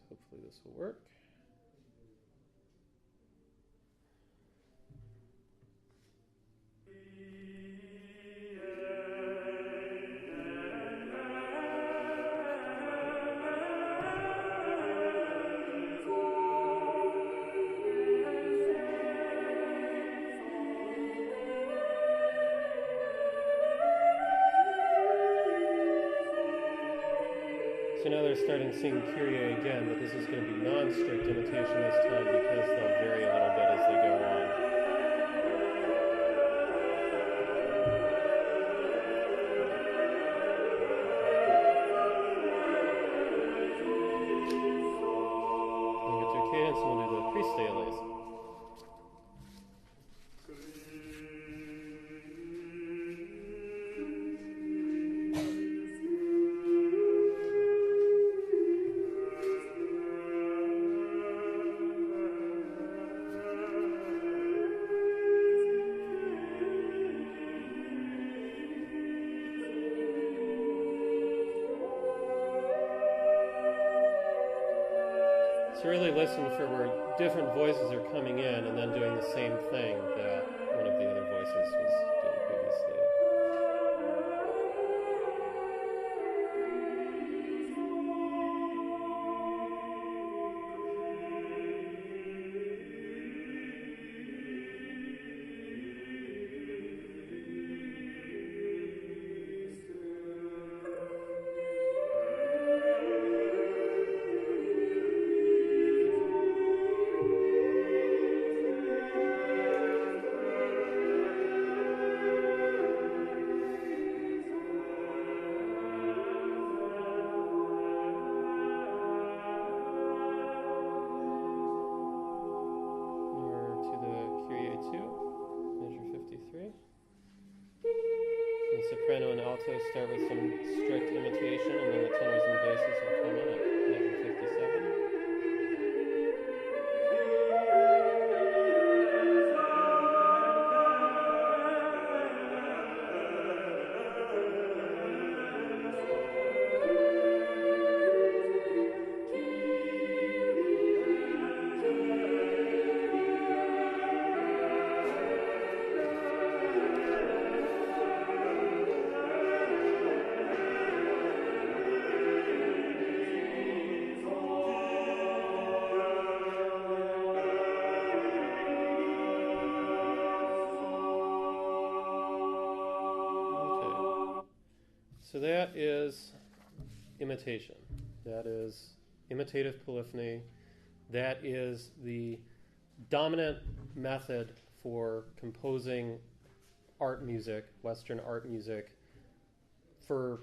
hopefully this will work. So now they're starting to sing Kyrie again, but this is going to be non-strict imitation this time because they'll vary a little bit as they go on. We'll get to cadence and we'll do the pre-stales. So really listen for where different voices are coming in and then doing the same thing that one of the other voices was doing previously. Soprano and alto start with some strict imitation, and then the tenors and basses will come in at measure 57. So that is imitation. That is imitative polyphony. That is the dominant method for composing art music, Western art music, for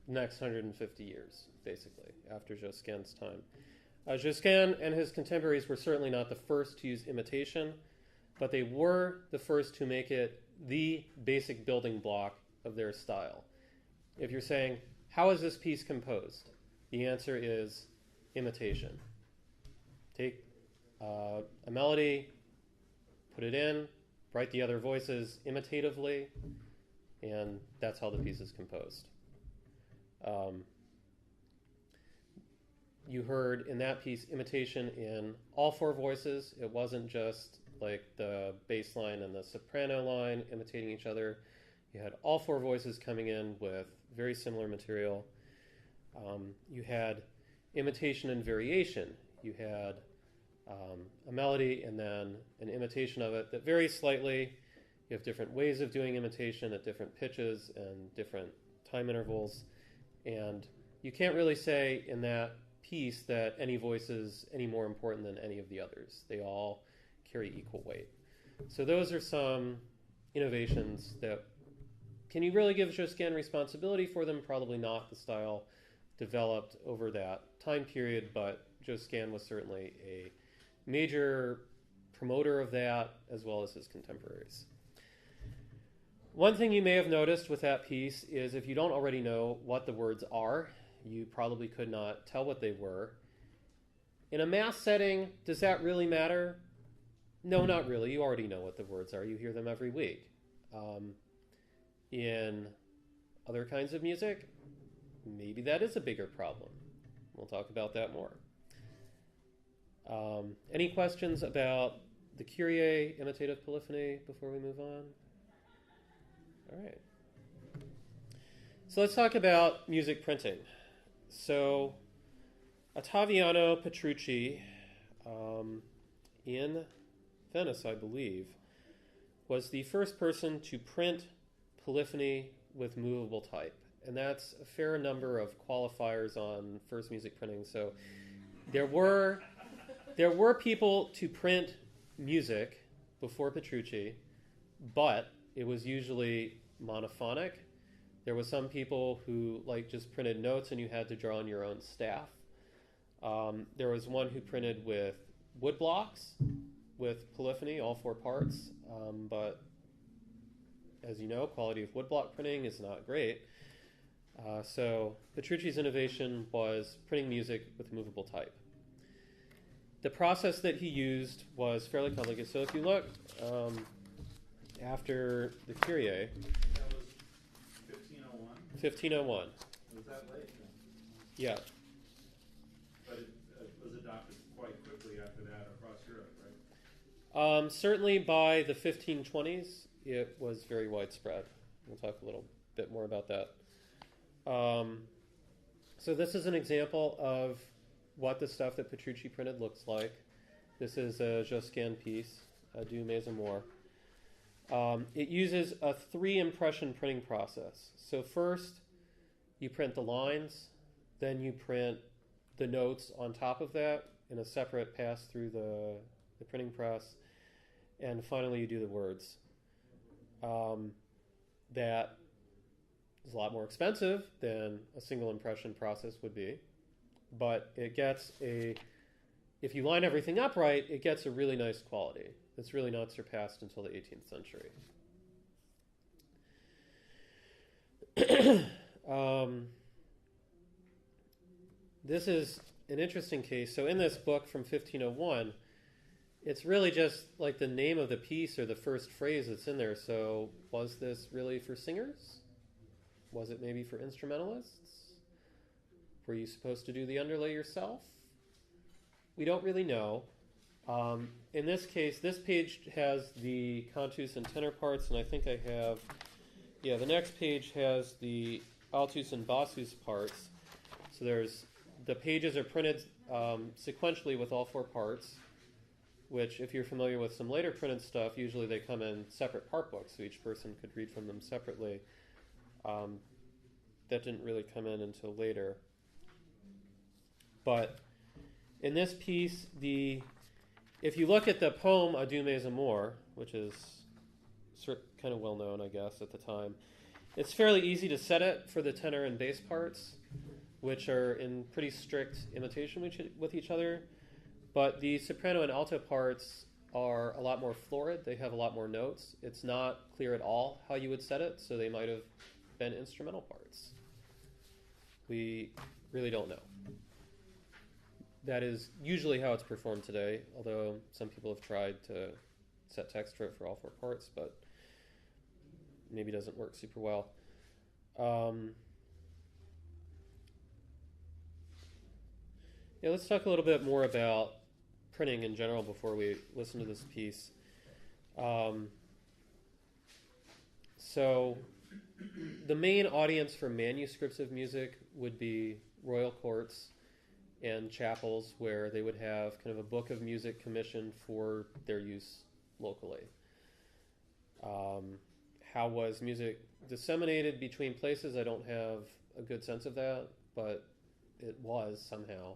the next 150 years, basically, after Josquin's time. Josquin and his contemporaries were certainly not the first to use imitation, but they were the first to make it the basic building block of their style. If you're saying, how is this piece composed? The answer is imitation. Take a melody, put it in, write the other voices imitatively, and that's how the piece is composed. You heard in that piece imitation in all four voices. It wasn't just like the bass line and the soprano line imitating each other. You had all four voices coming in with very similar material. You had imitation and variation. You had a melody and then an imitation of it that varies slightly. You have different ways of doing imitation at different pitches and different time intervals. And you can't really say in that piece that any voice is any more important than any of the others. They all carry equal weight. So those are some innovations that, can you really give Josquin responsibility for them? Probably not. The style developed over that time period, but Josquin was certainly a major promoter of that, as well as his contemporaries. One thing you may have noticed with that piece is if you don't already know what the words are, you probably could not tell what they were. In a mass setting, does that really matter? No, not really. You already know what the words are. You hear them every week. In other kinds of music, maybe that is a bigger problem. We'll talk about that more. Any questions about the Kyrie imitative polyphony before we move on? All right. So let's talk about music printing. So Ottaviano Petrucci, in Venice, I believe, was the first person to print polyphony with movable type. And that's a fair number of qualifiers on first music printing. So there were people to print music before Petrucci, but it was usually monophonic. There was some people who just printed notes and you had to draw on your own staff. There was one who printed with wood blocks with polyphony, all 4 parts, but as you know, quality of woodblock printing is not great. So Petrucci's innovation was printing music with movable type. The process that he used was fairly complicated. So if you look after the Kyrie, that was 1501. 1501. Was that late? Yeah. But it was adopted quite quickly after that across Europe, right? Certainly by the 1520s, it was very widespread. We'll talk a little bit more about that. So this is an example of what the stuff that Petrucci printed looks like. This is a Josquin piece, a Du Mais Amours. It uses a 3-impression printing process. So first, you print the lines, then you print the notes on top of that in a separate pass through the printing press, and finally you do the words. That is a lot more expensive than a single impression process would be, but it gets if you line everything up right, it gets a really nice quality that's really not surpassed until the 18th century. This is an interesting case. So in this book from 1501, it's really just like the name of the piece or the first phrase that's in there. So was this really for singers? Was it maybe for instrumentalists? Were you supposed to do the underlay yourself? We don't really know. In this case, this page has the cantus and tenor parts, and I think I have, the next page has the altus and bassus parts. So the pages are printed sequentially with all 4 parts, which if you're familiar with some later printed stuff, usually they come in separate part books, so each person could read from them separately. That didn't really come in until later. But in this piece, if you look at the poem A Du Mais Amours, which is kind of well known, I guess, at the time, it's fairly easy to set it for the tenor and bass parts, which are in pretty strict imitation with each other. But the soprano and alto parts are a lot more florid. They have a lot more notes. It's not clear at all how you would set it, so they might have been instrumental parts. We really don't know. That is usually how it's performed today, although some people have tried to set text for it for all 4 parts, but maybe doesn't work super well. Let's talk a little bit more about printing in general before we listen to this piece. So the main audience for manuscripts of music would be royal courts and chapels where they would have kind of a book of music commissioned for their use locally. How was music disseminated between places? I don't have a good sense of that, but it was somehow.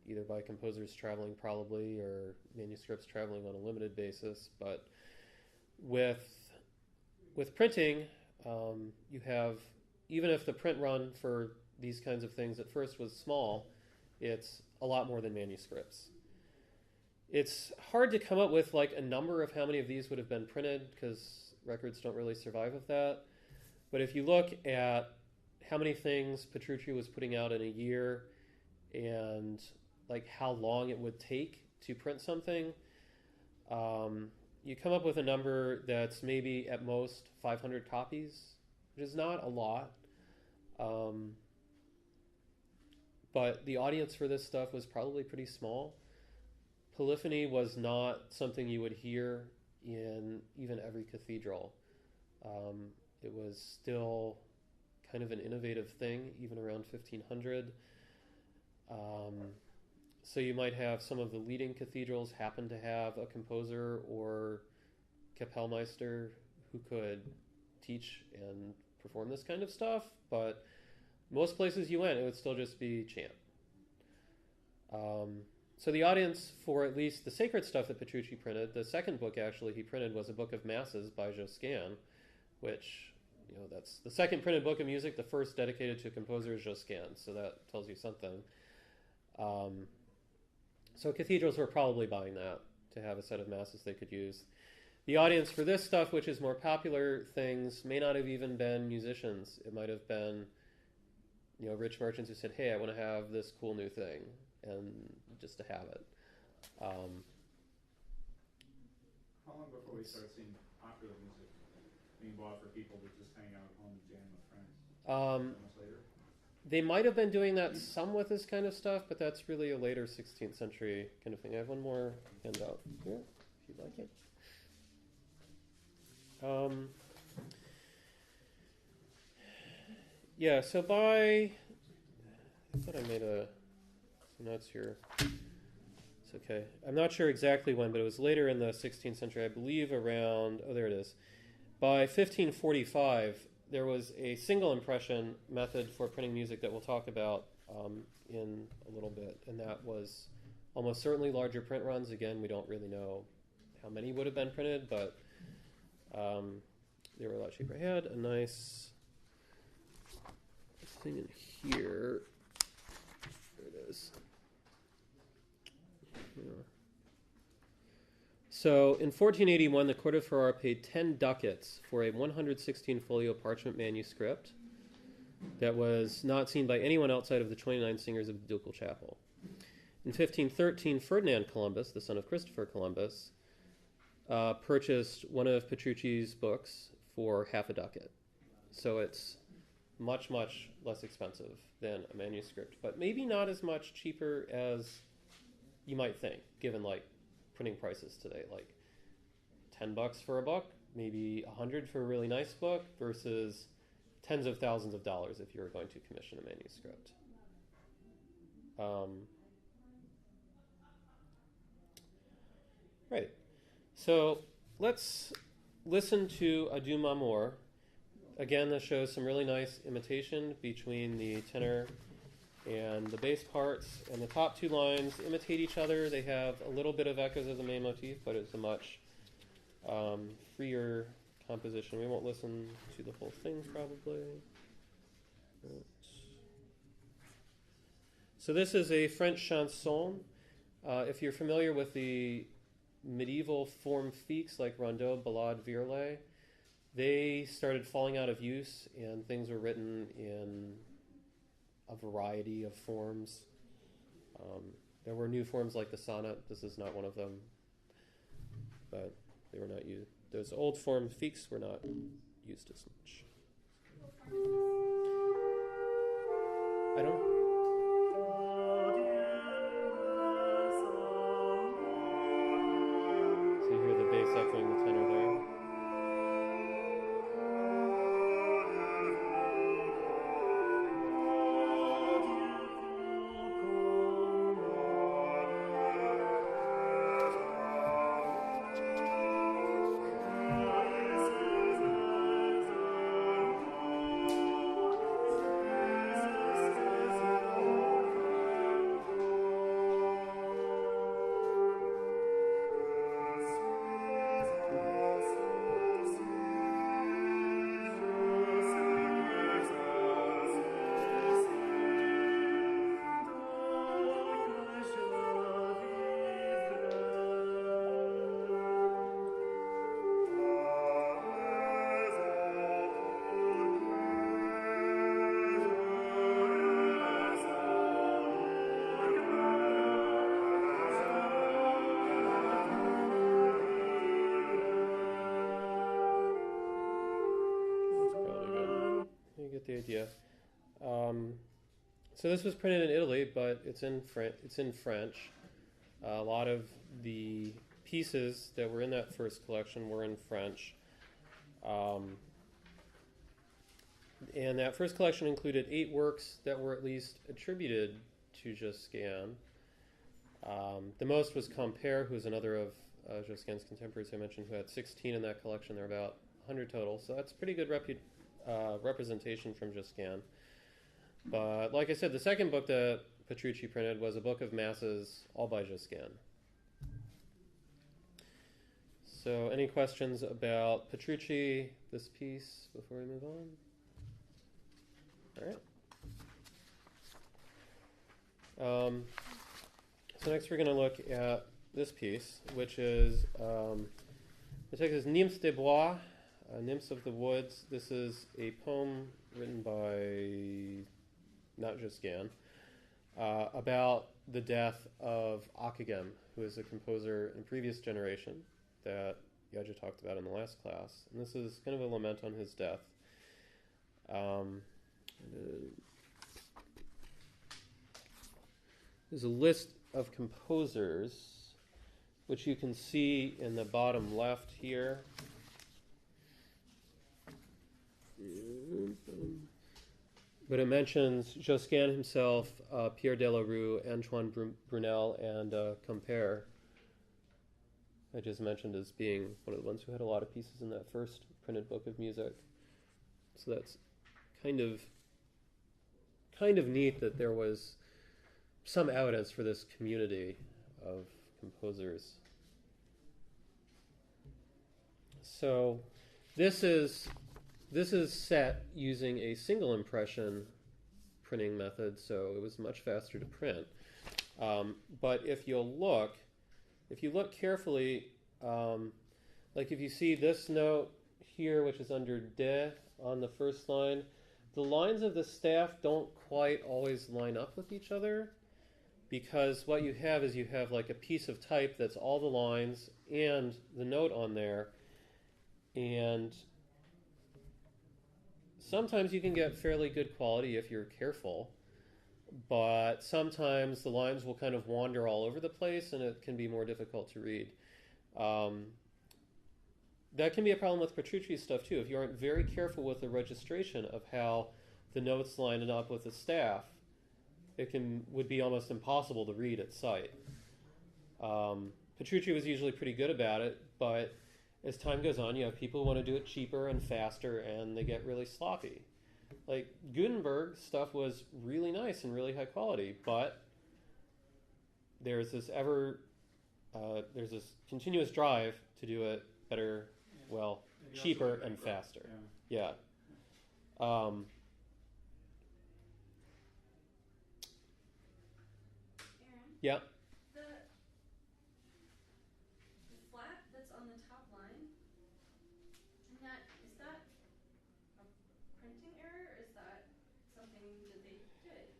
Either by composers traveling probably or manuscripts traveling on a limited basis. But with printing, you have, even if the print run for these kinds of things at first was small, it's a lot more than manuscripts. It's hard to come up with a number of how many of these would have been printed because records don't really survive with that. But if you look at how many things Petrucci was putting out in a year and how long it would take to print something, you come up with a number that's maybe at most 500 copies, which is not a lot. but the audience for this stuff was probably pretty small. Polyphony was not something you would hear in even every cathedral. It was still kind of an innovative thing, even around 1500. So you might have some of the leading cathedrals happen to have a composer or Kapellmeister who could teach and perform this kind of stuff, but most places you went, it would still just be chant. So the audience for at least the sacred stuff that Petrucci printed, the second book actually he printed was a book of masses by Josquin, which, you know, that's the second printed book of music. The first dedicated to a composer is Josquin, so that tells you something. So cathedrals were probably buying that to have a set of masses they could use. The audience for this stuff, which is more popular things, may not have even been musicians. It might have been, you know, rich merchants who said, hey, I want to have this cool new thing, and just to have it. How long before we start seeing popular music being bought for people to just hang out at home and jam with friends? Much later? They might have been doing that some with this kind of stuff, but that's really a later 16th century kind of thing. I have one more handout here, if you'd like it. Yeah, so I thought I made some notes here. It's okay. I'm not sure exactly when, but it was later in the 16th century, I believe around, oh, there it is. By 1545, there was a single impression method for printing music that we'll talk about in a little bit, and that was almost certainly larger print runs. Again, we don't really know how many would have been printed, but they were a lot cheaper. I had a nice thing in here. There it is. Yeah. So in 1481, the court of Ferrara paid 10 ducats for a 116 folio parchment manuscript that was not seen by anyone outside of the 29 singers of the ducal chapel. In 1513, Ferdinand Columbus, the son of Christopher Columbus, purchased one of Petrucci's books for half a ducat. So it's much, much less expensive than a manuscript, but maybe not as much cheaper as you might think, given like printing prices today, like $10 for a book, maybe $100 for a really nice book, versus tens of thousands of dollars if you were going to commission a manuscript. Right. So let's listen to Adieu M'amour. Again, this shows some really nice imitation between the tenor and the bass parts, and the top two lines imitate each other. They have a little bit of echoes of the main motif, but it's a much freer composition. We won't listen to the whole thing, probably. So this is a French chanson. If you're familiar with the medieval form fixe like rondeau, ballade, virelai, they started falling out of use, and things were written in a variety of forms. There were new forms like the sonnet. This is not one of them, but they were not used. Those old form fixe were not used as much. I don't. So you hear the bass echoing the tenor there. The idea. So this was printed in Italy, but it's in French. A lot of the pieces that were in that first collection were in French. And that first collection included 8 works that were at least attributed to Josquin. The most was Compère, who's another of Josquin's contemporaries I mentioned, who had 16 in that collection. There are about 100 total, so that's pretty good representation from Josquin. But like I said, the second book that Petrucci printed was a book of masses, all by Josquin. So any questions about Petrucci, this piece, before we move on? All right. So next we're going to look at this piece, which is, the text is Nymphs des Bois, Nymphs of the Woods. This is a poem written by, not Josquin, about the death of Ockeghem, who is a composer in previous generation that Yaja talked about in the last class. And this is kind of a lament on his death. There's a list of composers, which you can see in the bottom left here. But it mentions Josquin himself, Pierre Delarue, Antoine Brunel, and Compère. I just mentioned as being one of the ones who had a lot of pieces in that first printed book of music. So that's kind of neat that there was some evidence for this community of composers. So this is set using a single impression printing method, so it was much faster to print. But if you look carefully, like if you see this note here, which is under de on the first line, the lines of the staff don't quite always line up with each other, because what you have is you have like a piece of type that's all the lines and the note on there, and sometimes you can get fairly good quality if you're careful, but sometimes the lines will kind of wander all over the place and it can be more difficult to read. That can be a problem with Petrucci's stuff too. If you aren't very careful with the registration of how the notes line up with the staff, it would be almost impossible to read at sight. Petrucci was usually pretty good about it, but as time goes on, you have people who want to do it cheaper and faster, and they get really sloppy. Like Gutenberg's stuff was really nice and really high quality, but there's this continuous drive to do it better, cheaper and faster. Yeah. Aaron, Yeah. the flat that's on the top line, is that a printing error, or is that something that they did?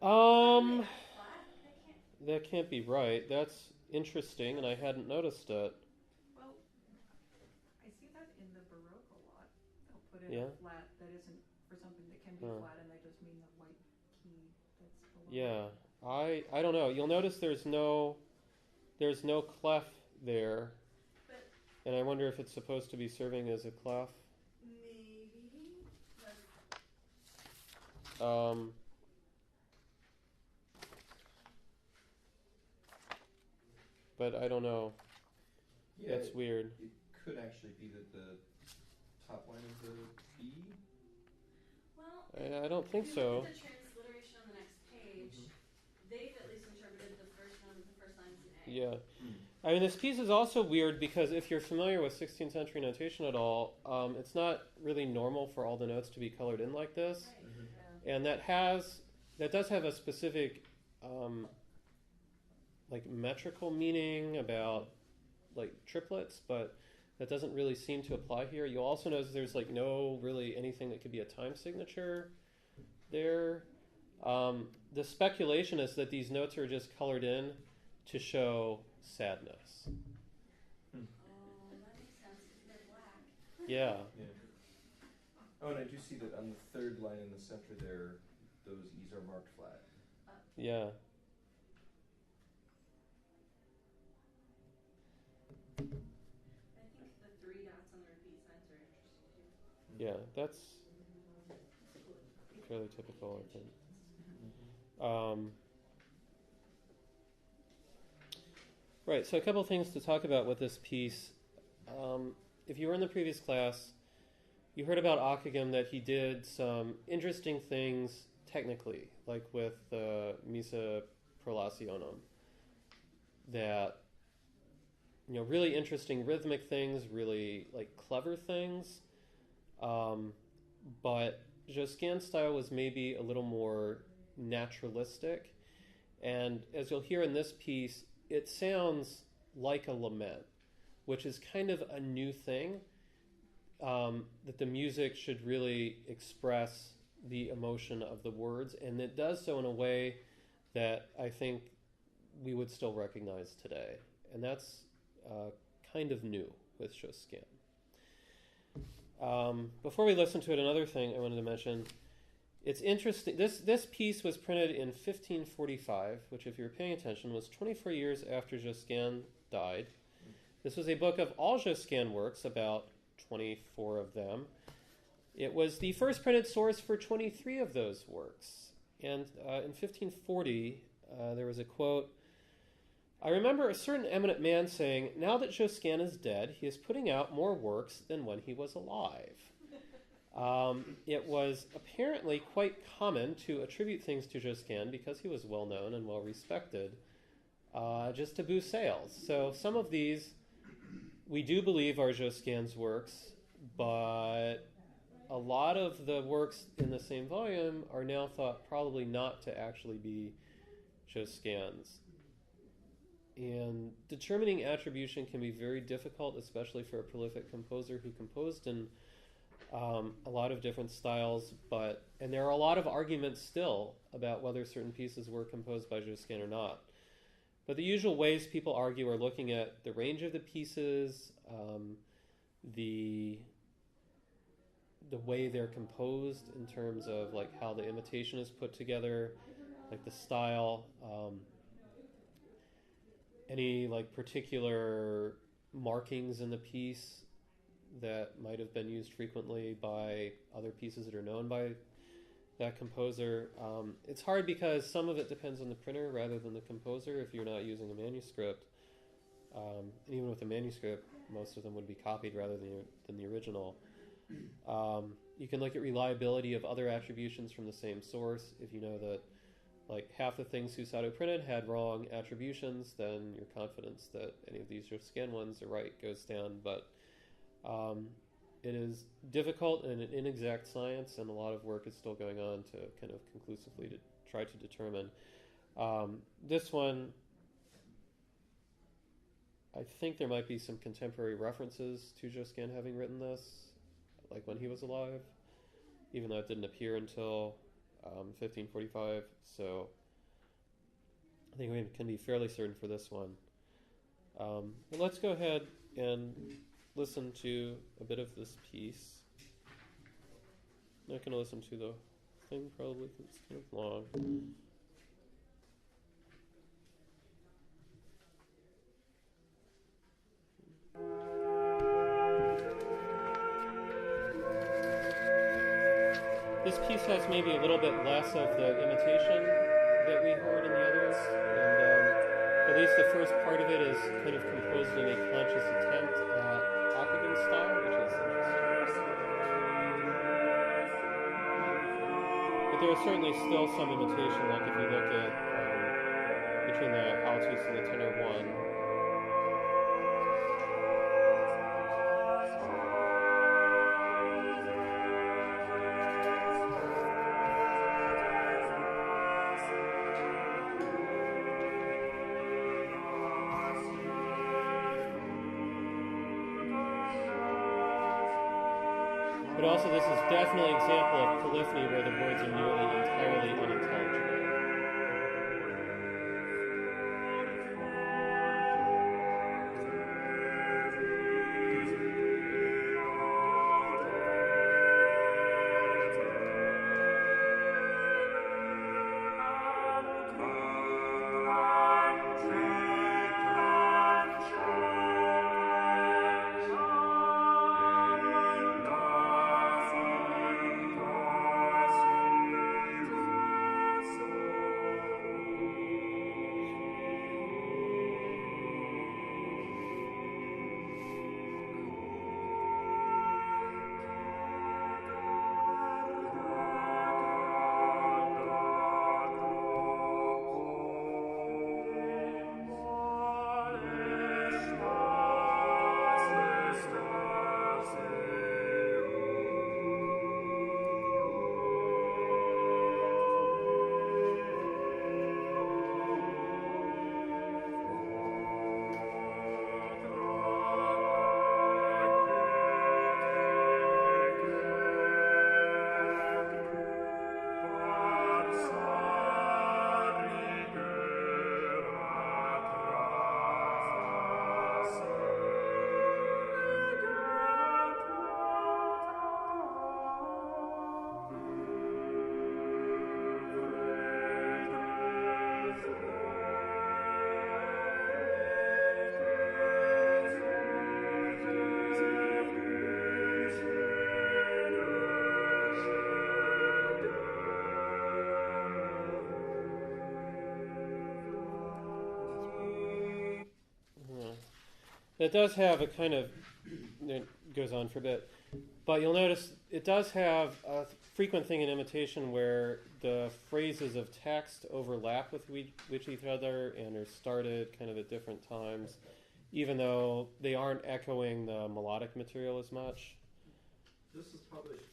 Flat? That can't be right. That's interesting, and I hadn't noticed it. Well, I see that in the Baroque a lot. They'll put in a flat that isn't for something that can be flat, and they just mean the white key that's below. Yeah. I don't know. You'll notice there's no clef there, and I wonder if it's supposed to be serving as a clef. Maybe. But I don't know. Yeah, That's weird. It could actually be that the top line is a B. Well, I don't think if you so. look at the transliteration on the next page, they've at least interpreted the first line as an A. Yeah. I mean, this piece is also weird because if you're familiar with 16th century notation at all, it's not really normal for all the notes to be colored in like this. Right. Mm-hmm. And that does have a specific like metrical meaning about like triplets, but that doesn't really seem to apply here. You'll also notice there's like no really anything that could be a time signature there. The speculation is that these notes are just colored in to show sadness. Oh, that makes sense because they're black. Yeah. Yeah. Oh, and I do see that on the third line in the center there, those E's are marked flat. Yeah. I think the 3 dots on the repeat signs are interesting too. Yeah, that's fairly typical, I think. Right, so a couple things to talk about with this piece. If you were in the previous class, you heard about Ockeghem that he did some interesting things technically, like with the Missa Prolationum, that, you know, really interesting rhythmic things, really like clever things, but Josquin's style was maybe a little more naturalistic, and as you'll hear in this piece, it sounds like a lament, which is kind of a new thing, that the music should really express the emotion of the words, and it does so in a way that I think we would still recognize today, and that's kind of new with Josquin. Before we listen to it, another thing I wanted to mention, it's interesting, this piece was printed in 1545, which if you were paying attention was 24 years after Josquin died. This was a book of all Josquin works, about 24 of them. It was the first printed source for 23 of those works. And in 1540, there was a quote, "I remember a certain eminent man saying, 'Now that Josquin is dead, he is putting out more works than when he was alive.'" It was apparently quite common to attribute things to Josquin because he was well known and well respected, just to boost sales. So some of these we do believe are Josquin's works, but a lot of the works in the same volume are now thought probably not to actually be Josquin's. And determining attribution can be very difficult, especially for a prolific composer who composed in a lot of different styles, and there are a lot of arguments still about whether certain pieces were composed by Josquin or not. But the usual ways people argue are looking at the range of the pieces, the way they're composed in terms of like how the imitation is put together, like the style, any like particular markings in the piece that might have been used frequently by other pieces that are known by that composer. It's hard because some of it depends on the printer rather than the composer if you're not using a manuscript. And even with a manuscript, most of them would be copied rather than the original. You can look at reliability of other attributions from the same source. If you know that like half the things Susato printed had wrong attributions, then your confidence that any of these Josquin ones are right goes down. But it is difficult and an inexact science, and a lot of work is still going on to kind of conclusively to try to determine. This one, I think there might be some contemporary references to Josquin having written this, like when he was alive, even though it didn't appear until 1545. So I think we can be fairly certain for this one. But let's go ahead and listen to a bit of this piece. I'm not going to listen to the thing probably because it's kind of long. This piece has maybe a little bit less of the imitation that we heard in the others, and at least the first part of it is kind of composed in a conscious attempt at Ockeghem style, which is interesting. But there is certainly still some imitation, like if you look at between the altus and the tenor one. But also this is definitely an example of polyphony where the words are nearly entirely unintelligible. That does have a kind of, it goes on for a bit, but you'll notice it does have a frequent thing in imitation where the phrases of text overlap with each other and are started kind of at different times, even though they aren't echoing the melodic material as much. This was published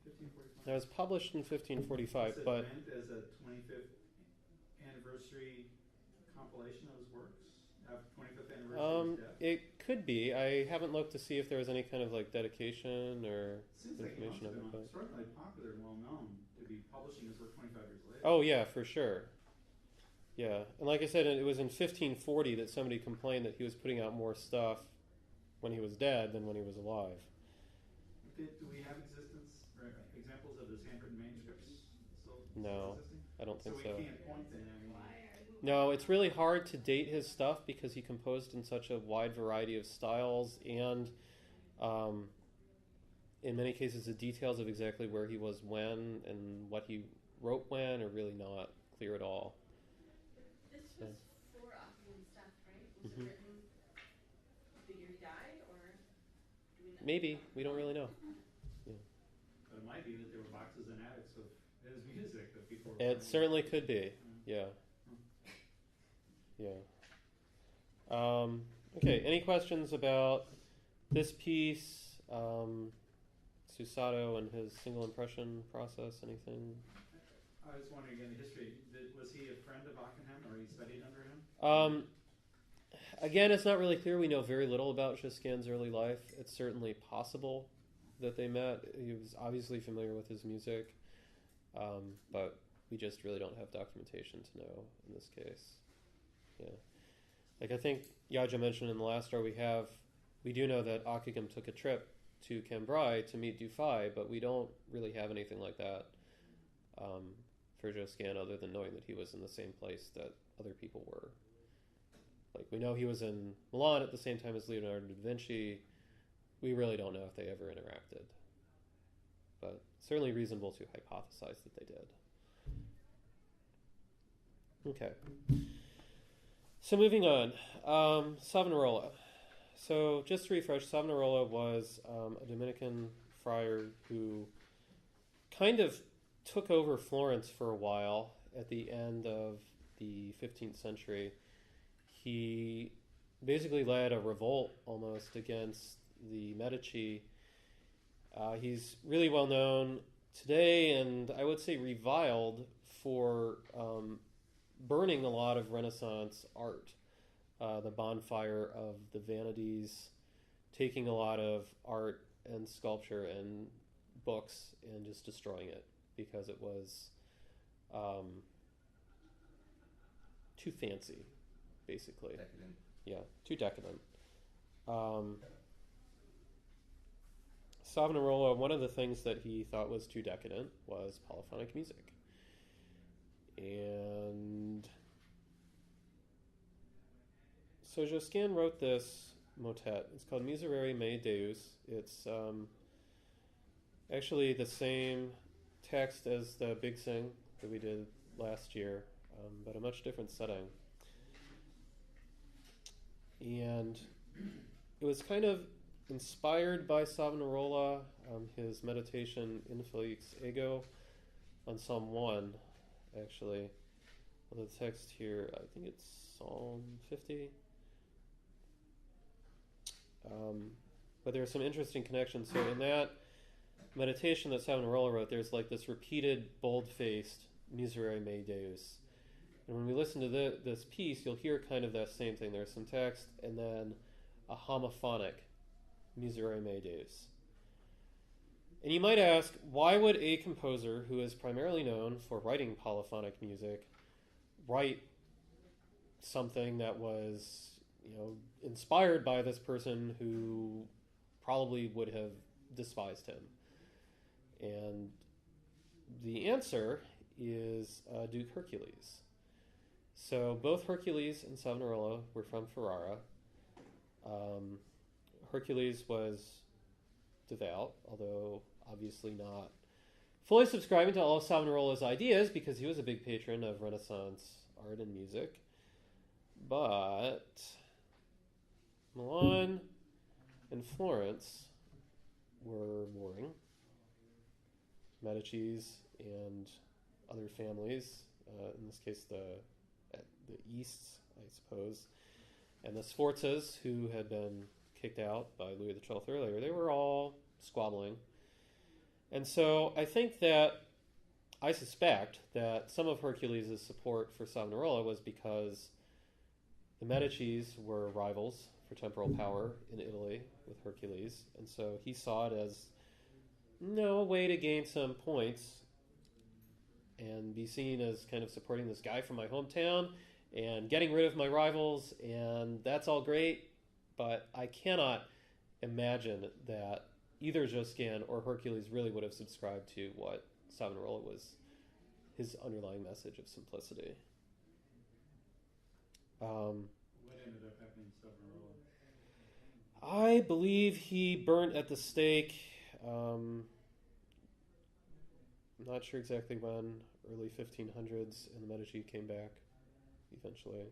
1545. That was published in 1545, Is it but meant as a 25th anniversary compilation of his works? 25th anniversary of his death? it could be. I haven't looked to see if there was any kind of like dedication or Seems like he must information have of it. been But extraordinarily popular and well known to be publishing his work 25 years later. oh yeah, for sure. Yeah, and like I said, it was in 1540 that somebody complained that he was putting out more stuff when he was dead than when he was alive. Do we have examples of his handwritten manuscripts still No, existing? I don't think We so. can't point to any. No, it's really hard to date his stuff because he composed in such a wide variety of styles, and in many cases the details of exactly where he was when and what he wrote when are really not clear at all. This was for Ockham's death, right? Was Mhm. it written the year he died, or do we know? Maybe, we don't really know. But it might be that there were boxes and attics of his music that people were It certainly could be, yeah. Yeah. Okay, any questions about this piece, Susato and his single impression process, anything? I was wondering again, the history. Was he a friend of Ockenham, or he studied under him? Again, it's not really clear. We know very little about Josquin's early life. It's certainly possible that they met. He was obviously familiar with his music, but we just really don't have documentation to know in this case. Yeah, like I think Yaja mentioned in the last hour, we do know that Ockeghem took a trip to Cambrai to meet Dufay, but we don't really have anything like that for Josquin other than knowing that he was in the same place that other people were. Like we know he was in Milan at the same time as Leonardo da Vinci. We really don't know if they ever interacted, but certainly reasonable to hypothesize that they did. Okay. So moving on, Savonarola. So just to refresh, Savonarola was a Dominican friar who kind of took over Florence for a while at the end of the 15th century. He basically led a revolt almost against the Medici. He's really well known today, and I would say reviled for burning a lot of Renaissance art, the bonfire of the vanities, taking a lot of art and sculpture and books and just destroying it because it was too fancy, basically. Decadent. Yeah, too decadent. Savonarola, one of the things that he thought was too decadent was polyphonic music. And so Josquin wrote this motet. It's called Miserere Mei Deus. It's actually the same text as the Big Sing that we did last year, but a much different setting. And it was kind of inspired by Savonarola, his meditation Infelix Ego on Psalm 1, actually. Well, the text here, I think it's Psalm 50. But there are some interesting connections. So in that meditation that Savonarola wrote, there's like this repeated, bold-faced Miserere Mei Deus. And when we listen to this piece, you'll hear kind of that same thing. There's some text and then a homophonic Miserere Mei Deus. And you might ask, why would a composer who is primarily known for writing polyphonic music write something that was, inspired by this person who probably would have despised him? And the answer is Duke Hercules. So both Hercules and Savonarola were from Ferrara. Hercules was devout, although obviously not fully subscribing to all of Savonarola's ideas because he was a big patron of Renaissance art and music. But Milan and Florence were warring. Medici's and other families, in this case at the East, I suppose, and the Sforzas, who had been kicked out by Louis XII earlier, they were all squabbling. And so I suspect that some of Hercules' support for Savonarola was because the Medici's were rivals for temporal power in Italy with Hercules, and so he saw it as a way to gain some points and be seen as kind of supporting this guy from my hometown and getting rid of my rivals, and that's all great, but I cannot imagine that either Josquin or Hercules really would have subscribed to what Savonarola was, his underlying message of simplicity. What ended up happening to Savonarola? I believe he burnt at the stake. I'm not sure exactly when, early 1500s, and the Medici came back eventually.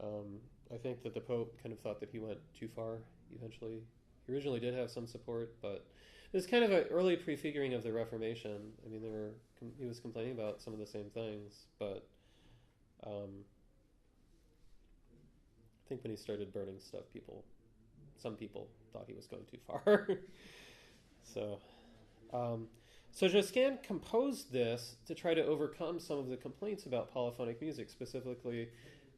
I think that the Pope kind of thought that he went too far eventually. He originally did have some support, but it was kind of an early prefiguring of the Reformation. I mean, he was complaining about some of the same things, but I think when he started burning stuff, some people thought he was going too far. So Josquin composed this to try to overcome some of the complaints about polyphonic music. Specifically,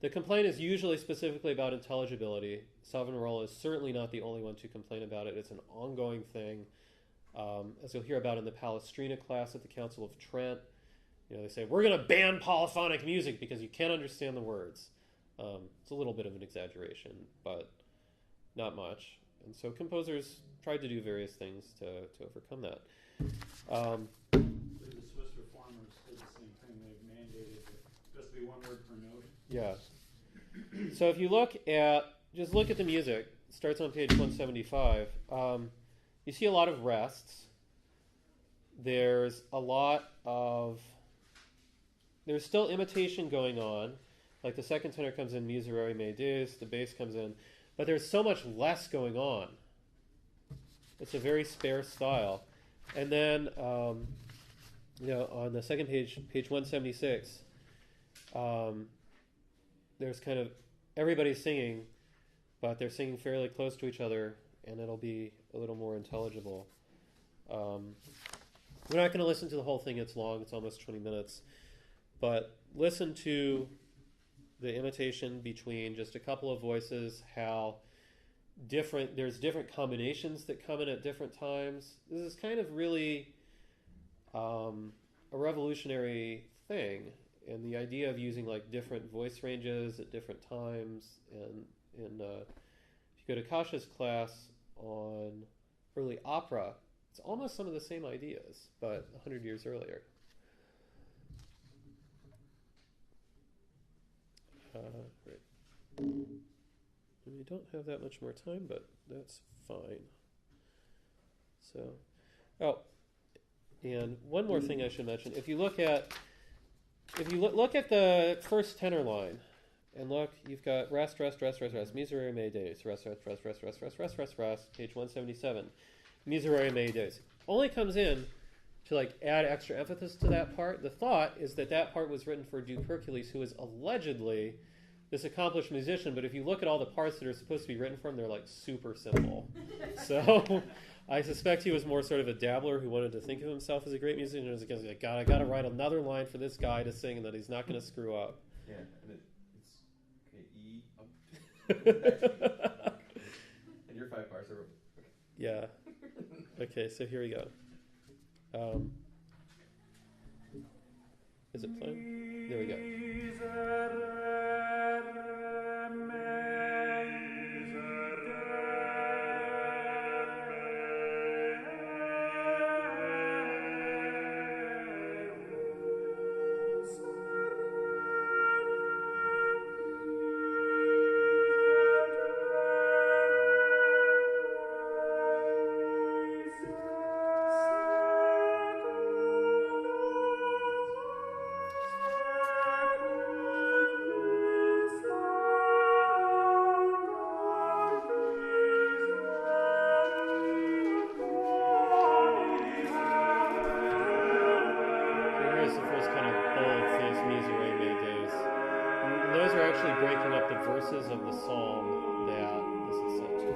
the complaint is usually specifically about intelligibility. Savonarola is certainly not the only one to complain about it. It's an ongoing thing. As you'll hear about in the Palestrina class at the Council of Trent, they say, we're going to ban polyphonic music because you can't understand the words. It's a little bit of an exaggeration, but not much. And so composers tried to do various things to overcome that. The Swiss reformers did the same thing. They mandated that just be one word per note. Yeah. So if you just look at the music, it starts on page 175. You see a lot of rests. There's still imitation going on. Like the second tenor comes in Miserere me Deus, the bass comes in, but there's so much less going on. It's a very spare style. And then, on the second page, page 176, there's kind of everybody's singing, but they're singing fairly close to each other, and it'll be a little more intelligible. We're not going to listen to the whole thing. It's long. It's almost 20 minutes. But listen to the imitation between just a couple of voices, how there's different combinations that come in at different times. This is kind of really a revolutionary thing, and the idea of using like different voice ranges at different times. And if you go to Kasha's class on early opera, it's almost some of the same ideas, but 100 years earlier. Right. We don't have that much more time, but that's fine. And one more thing I should mention: if you look at the first tenor line, and look, you've got rest, miserere me Deus, rest, page 177, miserere me Deus. Only comes in to like add extra emphasis to that part. The thought is that part was written for Duke Hercules, who is allegedly this accomplished musician, but if you look at all the parts that are supposed to be written for him, they're like super simple. So I suspect he was more sort of a dabbler who wanted to think of himself as a great musician, and was like, God, I got to write another line for this guy to sing and that he's not going to screw up. Yeah, and it's okay, E. And your 5 bars are okay. Yeah. Okay, so here we go. Is it playing? There we go. they're actually breaking up the verses of the psalm that this is set to.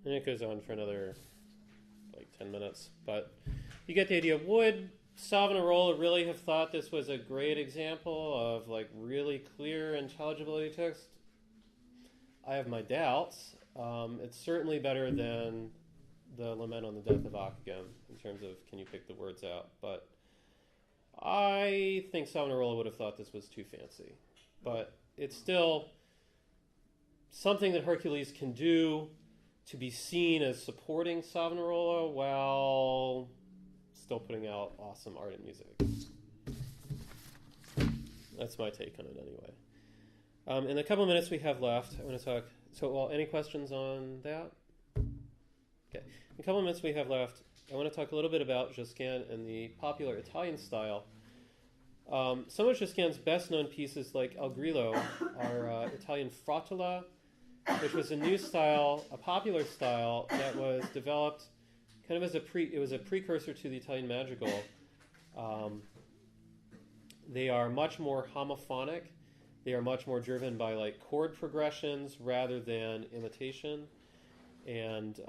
And it goes on for another like 10 minutes, but you get the idea. Would Savonarola really have thought this was a great example of like really clear intelligibility text? I have my doubts. It's certainly better than the Lament on the Death of Ockeghem in terms of can you pick the words out, but I think Savonarola would have thought this was too fancy. But it's still something that Hercules can do to be seen as supporting Savonarola while still putting out awesome art and music. That's my take on it anyway. In the couple minutes we have left, I want to talk... any questions on that? Okay. In a couple minutes we have left, I want to talk a little bit about Josquin and the popular Italian style. Some of Josquin's best-known pieces, like El Grillo, are Italian frottola, which was a new style, a popular style that was developed kind of as it was a precursor to the Italian madrigal. They are much more homophonic. They are much more driven by like chord progressions rather than imitation, and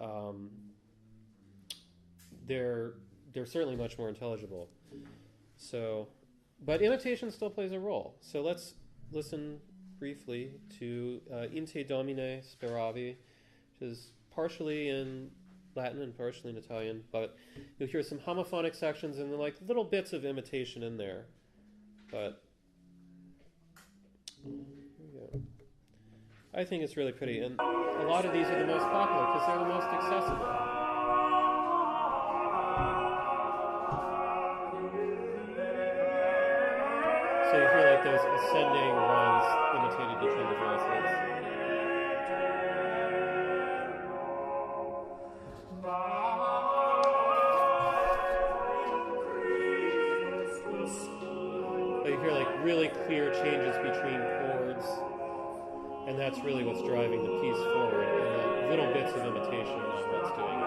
they're certainly much more intelligible. So, but imitation still plays a role. So let's listen briefly to In Te Domine Speravi, which is partially in Latin and partially in Italian, but you'll hear some homophonic sections and then like little bits of imitation in there. But here we go. I think it's really pretty, and a lot of these are the most popular because they're the most accessible. So you hear like those ascending runs imitated between the voices. But you hear like really clear changes between chords, and that's really what's driving the piece forward, and the little bits of imitation are what's doing it.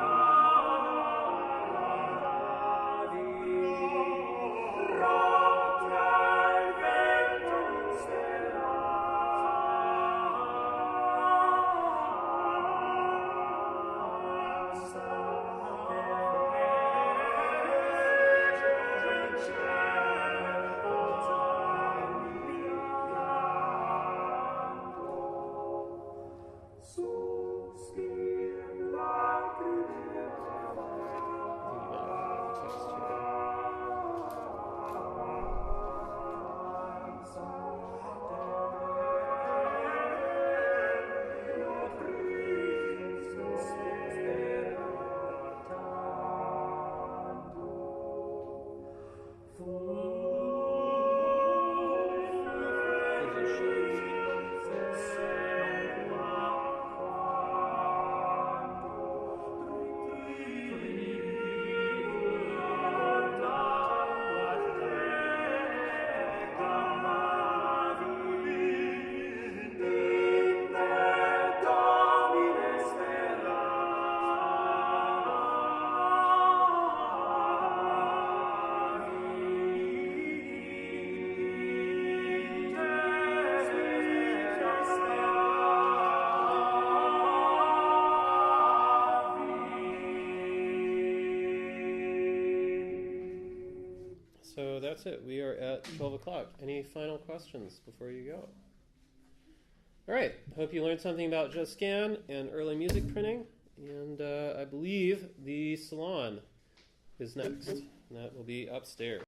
So that's it. We are at 12 o'clock. Any final questions before you go? All right. Hope you learned something about Josquin and early music printing. And I believe the salon is next. And that will be upstairs.